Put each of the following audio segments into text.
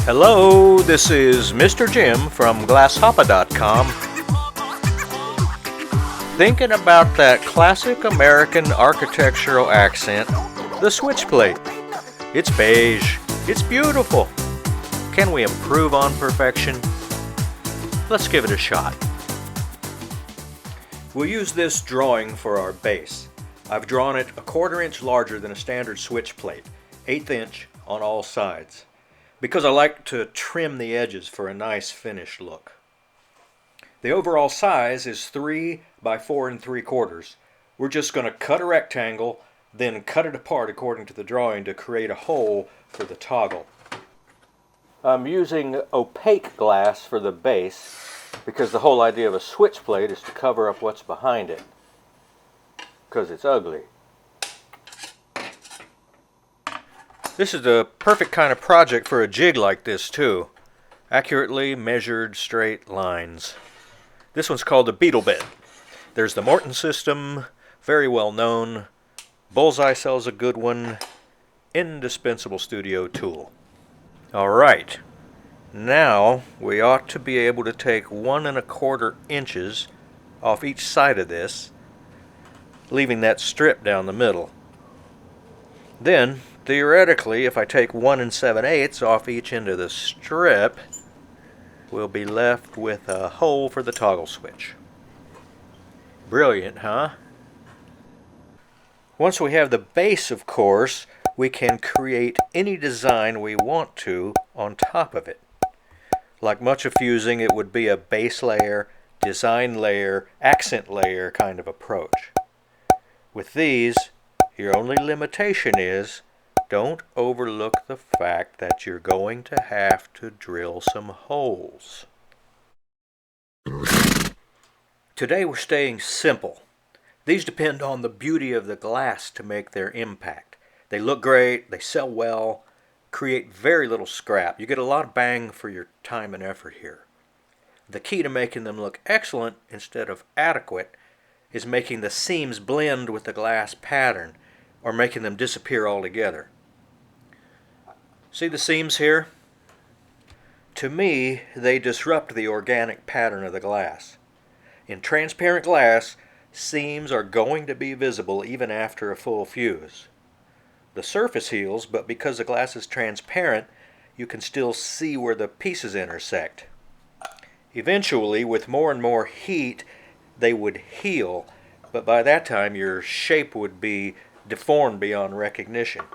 Hello, this is Mr. Jim from GlassHoppa.com. Thinking about that classic American architectural accent, the switch plate. It's beige. It's beautiful. Can we improve on perfection? Let's give it a shot. We'll use this drawing for our base. I've drawn it 1/4 inch larger than a standard switch plate, 1/8 inch on all sides, because I like to trim the edges for a nice finished look. The overall size is 3 by 4 3/4. We're just going to cut a rectangle, then cut it apart according to the drawing to create a hole for the toggle. I'm using opaque glass for the base because the whole idea of a switch plate is to cover up what's behind it, because it's ugly. This is the perfect kind of project for a jig like this too. Accurately measured straight lines. This one's called the Beetle Bit. There's the Morton system, very well known. Bullseye sells a good one. Indispensable studio tool. Alright, now we ought to be able to take 1 1/4 inches off each side of this, leaving that strip down the middle. Then, theoretically, if I take 1 7/8 off each end of the strip, we'll be left with a hole for the toggle switch. Brilliant, huh? Once we have the base, of course, we can create any design we want to on top of it. Like much of fusing, it would be a base layer, design layer, accent layer kind of approach. With these, your only limitation is don't overlook the fact that you're going to have to drill some holes. Today we're staying simple. These depend on the beauty of the glass to make their impact. They look great, they sell well, create very little scrap. You get a lot of bang for your time and effort here. The key to making them look excellent instead of adequate is making the seams blend with the glass pattern, or making them disappear altogether. See the seams here? To me, they disrupt the organic pattern of the glass. In transparent glass, seams are going to be visible even after a full fuse. The surface heals, but because the glass is transparent, you can still see where the pieces intersect. Eventually, with more and more heat, they would heal, but by that time your shape would be deformed beyond recognition.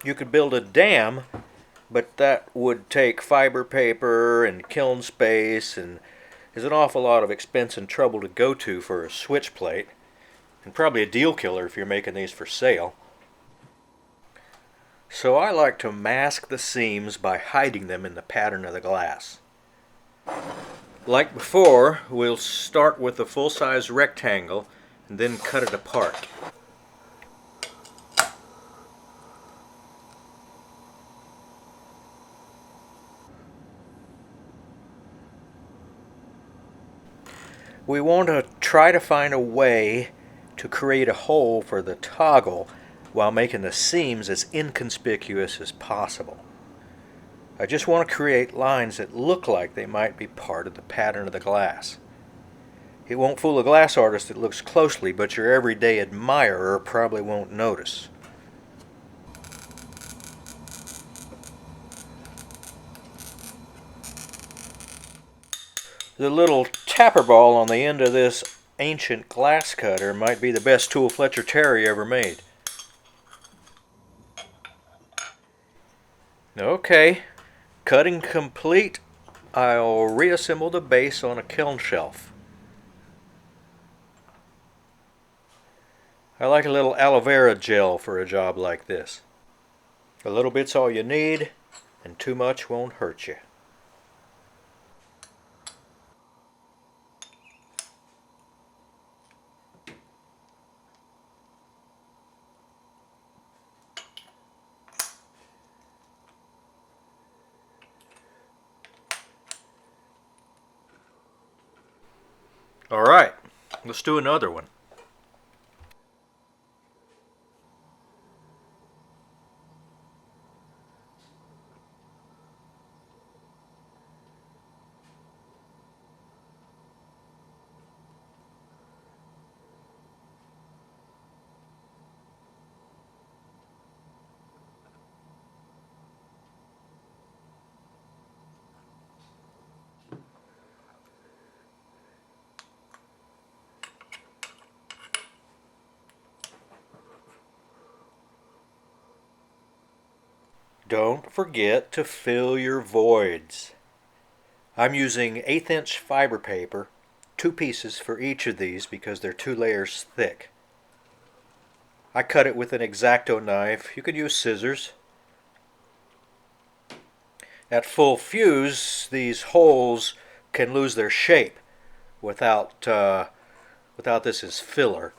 You could build a dam, but that would take fiber paper and kiln space and is an awful lot of expense and trouble to go to for a switch plate, and probably a deal killer if you're making these for sale. So I like to mask the seams by hiding them in the pattern of the glass. Like before, we'll start with a full-size rectangle and then cut it apart. We want to try to find a way to create a hole for the toggle while making the seams as inconspicuous as possible. I just want to create lines that look like they might be part of the pattern of the glass. It won't fool a glass artist that looks closely, but your everyday admirer probably won't notice. The little tapper ball on the end of this ancient glass cutter might be the best tool Fletcher Terry ever made. Okay, cutting complete, I'll reassemble the base on a kiln shelf. I like a little aloe vera gel for a job like this. A little bit's all you need, and too much won't hurt you. Alright, let's do another one. Don't forget to fill your voids. I'm using 1/8 inch fiber paper, 2 pieces for each of these because they're 2 layers thick. I cut it with an X-Acto knife. You could use scissors. At full fuse, these holes can lose their shape without this as filler.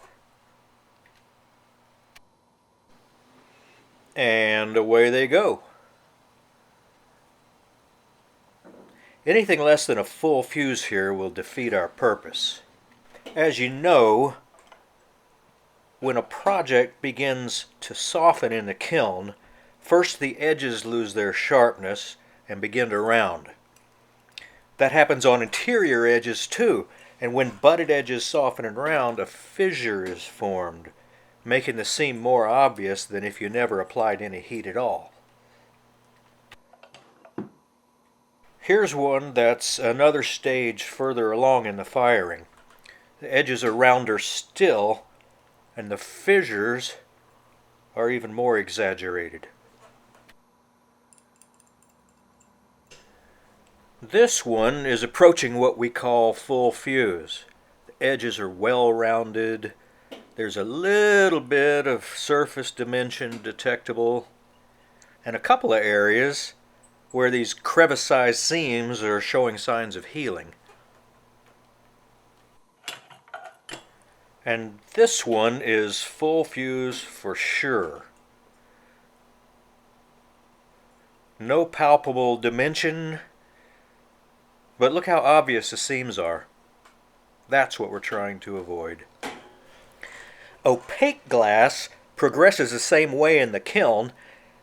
And away they go. Anything less than a full fuse here will defeat our purpose. As you know, when a project begins to soften in the kiln, first the edges lose their sharpness and begin to round. That happens on interior edges too, and when butted edges soften and round, a fissure is formed, making the seam more obvious than if you never applied any heat at all. Here's one that's another stage further along in the firing. The edges are rounder still, and the fissures are even more exaggerated. This one is approaching what we call full fuse. The edges are well rounded. There's a little bit of surface dimension detectable, and a couple of areas where these crevice-sized seams are showing signs of healing. And this one is full fuse for sure. No palpable dimension, but look how obvious the seams are. That's what we're trying to avoid. Opaque glass progresses the same way in the kiln,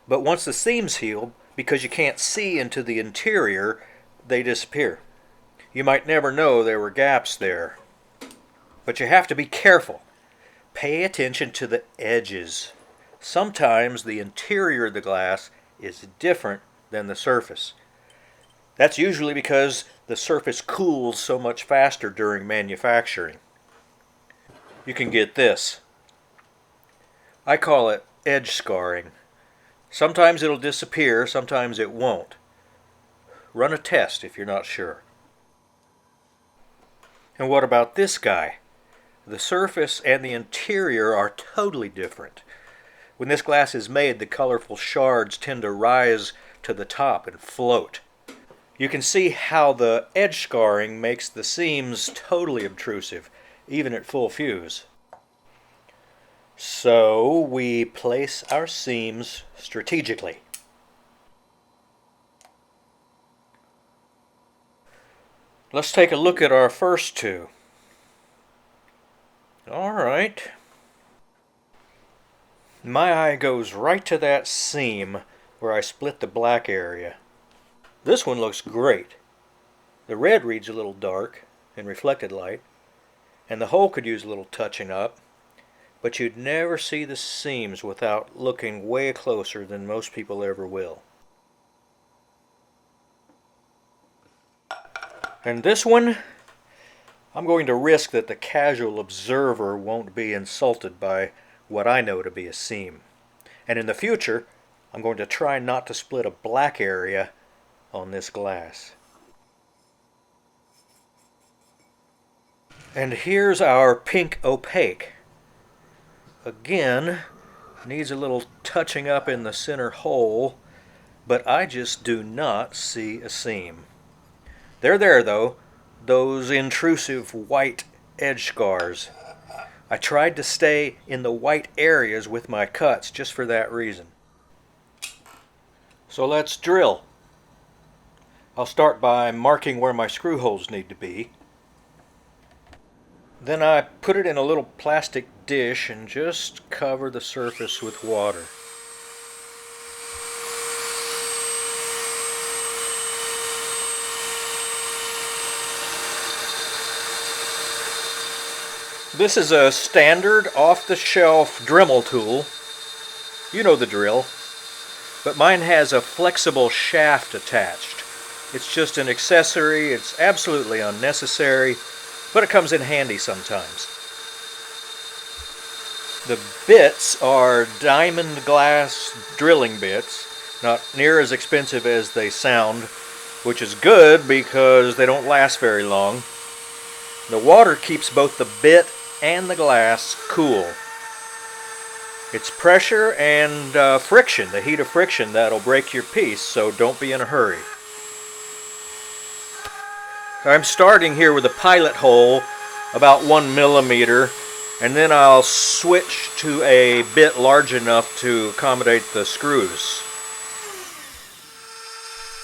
but once the seams heal, because you can't see into the interior, they disappear. You might never know there were gaps there. But you have to be careful. Pay attention to the edges. Sometimes the interior of the glass is different than the surface. That's usually because the surface cools so much faster during manufacturing. You can get this. I call it edge scarring. Sometimes it'll disappear, sometimes it won't. Run a test if you're not sure. And what about this guy? The surface and the interior are totally different. When this glass is made, the colorful shards tend to rise to the top and float. You can see how the edge scarring makes the seams totally obtrusive, even at full fuse. So we place our seams strategically. Let's take a look at our first two. All right. My eye goes right to that seam where I split the black area. This one looks great. The red reads a little dark in reflected light, and the hole could use a little touching up, but you'd never see the seams without looking way closer than most people ever will. And this one, I'm going to risk that the casual observer won't be insulted by what I know to be a seam. And in the future, I'm going to try not to split a black area on this glass. And here's our pink opaque. Again, needs a little touching up in the center hole, but I just do not see a seam. They're there though, those intrusive white edge scars. I tried to stay in the white areas with my cuts just for that reason. So let's drill. I'll start by marking where my screw holes need to be. Then I put it in a little plastic dish and just cover the surface with water. This is a standard off-the-shelf Dremel tool. You know the drill. But mine has a flexible shaft attached. It's just an accessory. It's absolutely unnecessary, but it comes in handy sometimes. The bits are diamond glass drilling bits. Not near as expensive as they sound, which is good because they don't last very long. The water keeps both the bit and the glass cool. It's pressure and friction, the heat of friction, that'll break your piece, so don't be in a hurry. I'm starting here with a pilot hole about 1 millimeter, and then I'll switch to a bit large enough to accommodate the screws.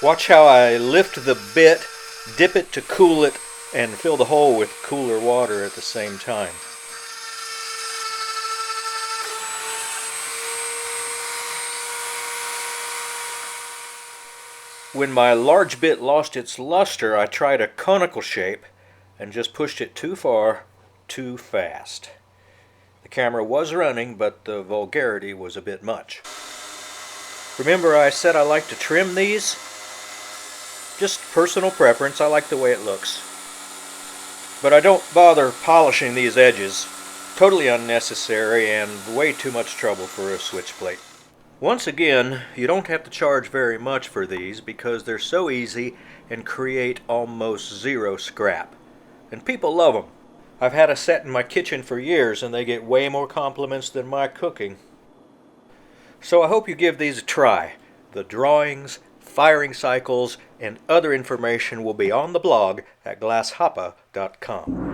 Watch how I lift the bit, dip it to cool it, and fill the hole with cooler water at the same time. When my large bit lost its luster, I tried a conical shape and just pushed it too far, too fast. The camera was running, but the vulgarity was a bit much. Remember I said I like to trim these? Just personal preference, I like the way it looks. But I don't bother polishing these edges. Totally unnecessary and way too much trouble for a switch plate. Once again, you don't have to charge very much for these because they're so easy and create almost zero scrap. And people love them. I've had a set in my kitchen for years and they get way more compliments than my cooking. So I hope you give these a try. The drawings, firing cycles, and other information will be on the blog at glasshoppa.com.